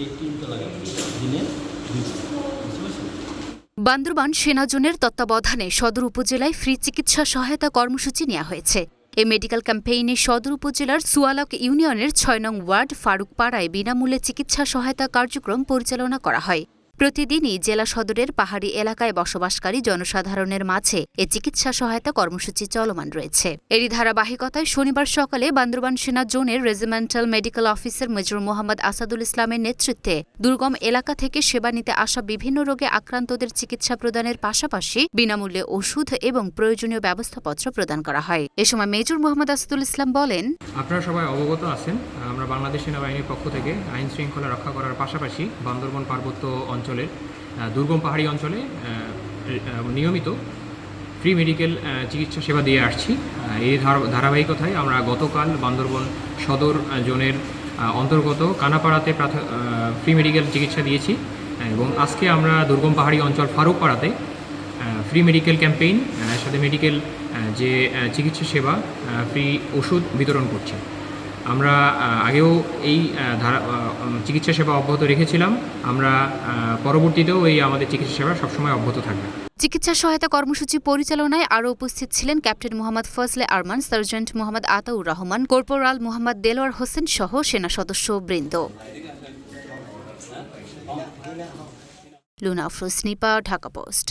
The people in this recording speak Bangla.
এই 3টা লাগাবো দিনে 2টা, বুঝতে পারছেন? বান্দরবান সেনাজোনের তত্ত্বাবধানে সদর উপজেলায় ফ্রি চিকিৎসা সহায়তা কর্মসূচি নেওয়া হয়েছে। এই মেডিকেল ক্যাম্পেইনে সদর উপজেলার সুয়ালক ইউনিয়নের ৬ নং ওয়ার্ড ফারুকপাড়ায় বিনামূল্যে চিকিৎসা সহায়তা কার্যক্রম পরিচালনা করা হয়। প্রতিদিনই জেলা সদরের পাহাড়ি এলাকায় বসবাসকারী জনসাধারণের মাঝে এ চিকিৎসা সহায়তা কর্মসূচি চলমান রয়েছে। এরই ধারাবাহিকতায় শনিবার সকালে বান্দরবান সেনা জোনের regimental medical officer major Mohammad Asadul ইসলামের নেতৃত্বে দুর্গম এলাকা থেকে সেবা নিতে আসা বিভিন্ন রোগে আক্রান্তদের চিকিৎসা প্রদানের পাশাপাশি বিনামূল্যে ওষুধ এবং প্রয়োজনীয় ব্যবস্থাপত্র প্রদান করা হয়। এ সময় মেজর মোহাম্মদ আসাদুল ইসলাম বলেন, আপনারা সবাই অবগত আছেন, আমরা বাংলাদেশ সেনাবাহিনীর পক্ষ থেকে আইন শৃঙ্খলা রক্ষা করার পাশাপাশি বান্দরবান পার্বত্য অঞ্চলের দুর্গম পাহাড়ি অঞ্চলে নিয়মিত ফ্রি মেডিকেল চিকিৎসা সেবা দিয়ে আসছি। এই ধারাবাহিকতায় আমরা গতকাল বান্দরবান সদর জোনের অন্তর্গত কানাপাড়াতে ফ্রি মেডিকেল চিকিৎসা দিয়েছি এবং আজকে আমরা দুর্গম পাহাড়ি অঞ্চল ফারুকপাড়াতে ফ্রি মেডিকেল ক্যাম্পেইন সাথে মেডিকেল যে চিকিৎসা সেবা ফ্রি ওষুধ বিতরণ করছি। আমরা আগেও এই চিকিৎসা সেবা অব্যাহত রেখেছিলাম, আমরা পরবর্তীতেও এই আমাদের চিকিৎসা সেবা সবসময় অব্যাহত থাকবে। চিকিৎসা সহায়তা কর্মসূচি পরিচালনায় আরও উপস্থিত ছিলেন captain Mohammad Fazle Arman, sergeant Mohammad Ataur Rahman, corporal Mohammad Delowar Hossain সহ সেনা সদস্য বৃন্দ। লুনা আফরোজ, নিপা, ঢাকা পোস্ট।